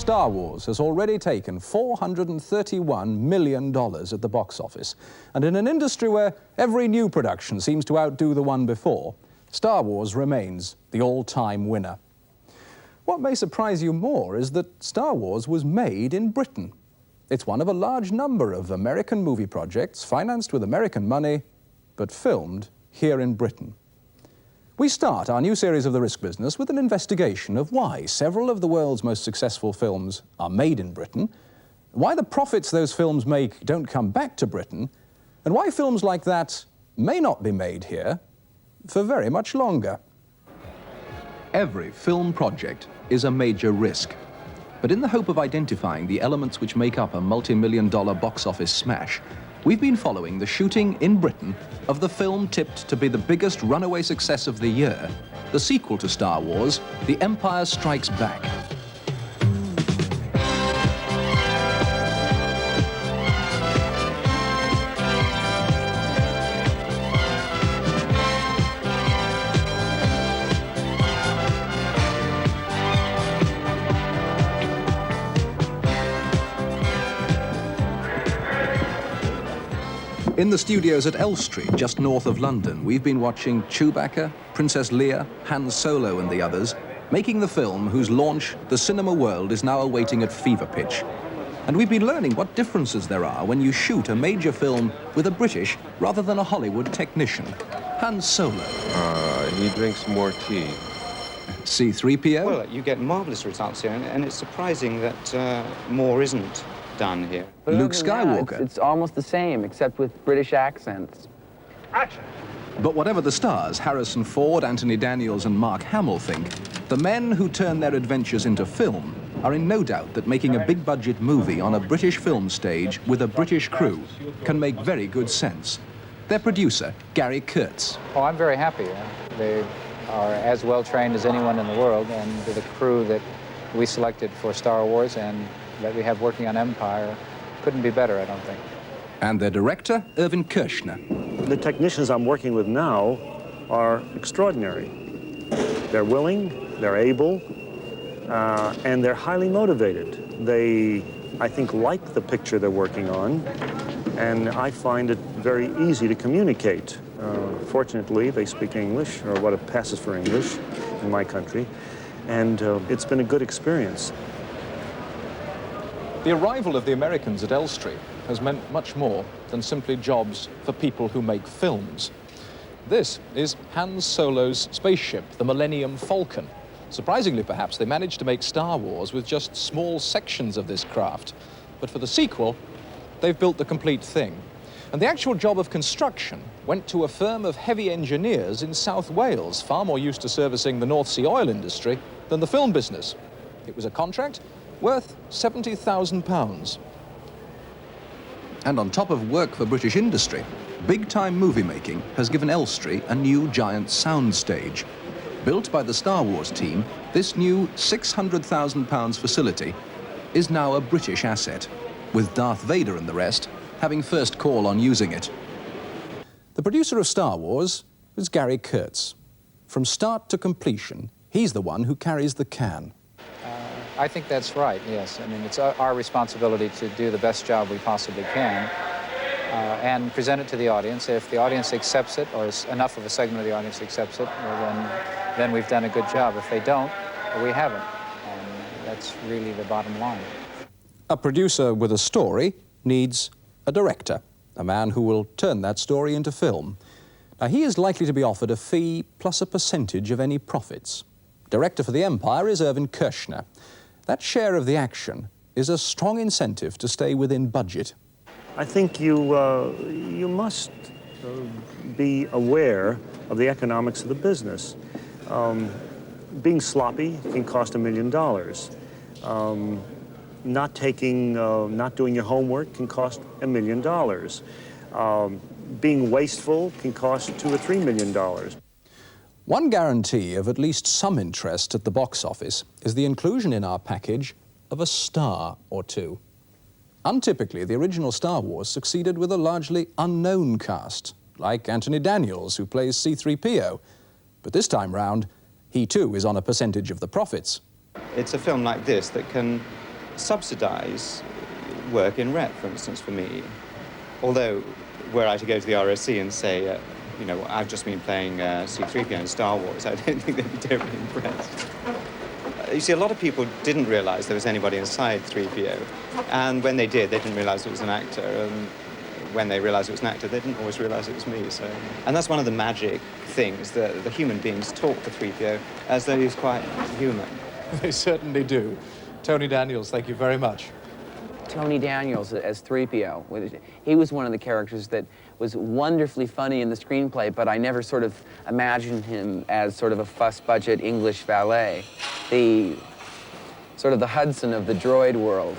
Star Wars has already taken $431 million at the box office. And in an industry where every new production seems to outdo the one before, Star Wars remains the all-time winner. What may surprise you more is that Star Wars was made in Britain. It's one of a large number of American movie projects financed with American money, but filmed here in Britain. We start our new series of The Risk Business with an investigation of why several of the world's most successful films are made in Britain, why the profits those films make don't come back to Britain, and why films like that may not be made here for very much longer. Every film project is a major risk. But in the hope of identifying the elements which make up a multi-million-dollar box office smash, we've been following the shooting in Britain of the film tipped to be the biggest runaway success of the year, the sequel to Star Wars, The Empire Strikes Back. In the studios at Elstree, just north of London, we've been watching Chewbacca, Princess Leia, Han Solo and the others, making the film whose launch the cinema world is now awaiting at fever pitch. And we've been learning what differences there are when you shoot a major film with a British rather than a Hollywood technician. Han Solo. He drinks more tea. C-3PO? Well, you get marvelous results here, and it's surprising that more isn't done here. Luke Skywalker. It's almost the same, except with British accents. Action! But whatever the stars, Harrison Ford, Anthony Daniels and Mark Hamill think, the men who turn their adventures into film are in no doubt that making a big-budget movie on a British film stage with a British crew can make very good sense. Their producer, Gary Kurtz. Oh, I'm very happy. They are as well trained as anyone in the world, and the crew that we selected for Star Wars and that we have working on Empire couldn't be better, I don't think. And their director, Irvin Kershner. The technicians I'm working with now are extraordinary. They're willing, they're able, and they're highly motivated. They, I think, like the picture they're working on, and I find it very easy to communicate. Fortunately, they speak English, or what passes for English in my country, and it's been a good experience. The arrival of the Americans at Elstree has meant much more than simply jobs for people who make films. This is Han Solo's spaceship, the Millennium Falcon. Surprisingly, perhaps, they managed to make Star Wars with just small sections of this craft. But for the sequel, they've built the complete thing. And the actual job of construction went to a firm of heavy engineers in South Wales, far more used to servicing the North Sea oil industry than the film business. It was a contract worth £70,000. And on top of work for British industry, big-time movie-making has given Elstree a new giant sound stage. Built by the Star Wars team, this new £600,000 facility is now a British asset, with Darth Vader and the rest having first call on using it. The producer of Star Wars is Gary Kurtz. From start to completion, he's the one who carries the can. I think that's right, yes. I mean, it's our responsibility to do the best job we possibly can and present it to the audience. If the audience accepts it, or enough of a segment of the audience accepts it, well, then we've done a good job. If they don't, well, we haven't. And that's really the bottom line. A producer with a story needs a director, a man who will turn that story into film. Now, he is likely to be offered a fee plus a percentage of any profits. Director for The Empire is Irvin Kershner. That share of the action is a strong incentive to stay within budget. I think you must be aware of the economics of the business. Being sloppy can cost $1 million. Not doing your homework can cost $1 million. Being wasteful can cost $2 or $3 million. One guarantee of at least some interest at the box office is the inclusion in our package of a star or two. Untypically, the original Star Wars succeeded with a largely unknown cast, like Anthony Daniels, who plays C-3PO. But this time round, he too is on a percentage of the profits. It's a film like this that can subsidize work in rep, for instance, for me. Although, were I to go to the RSC and say, you know, I've just been playing C-3PO in Star Wars, I don't think they'd be terribly impressed. You see, a lot of people didn't realize there was anybody inside 3PO. And when they did, they didn't realize it was an actor. And when they realized it was an actor, they didn't always realize it was me. So, and that's one of the magic things, that the human beings talk to 3PO as though he's quite human. They certainly do. Tony Daniels, thank you very much. Tony Daniels as 3PO. He was one of the characters that was wonderfully funny in the screenplay, but I never sort of imagined him as sort of a fuss-budget English valet. The sort of the Hudson of the droid world.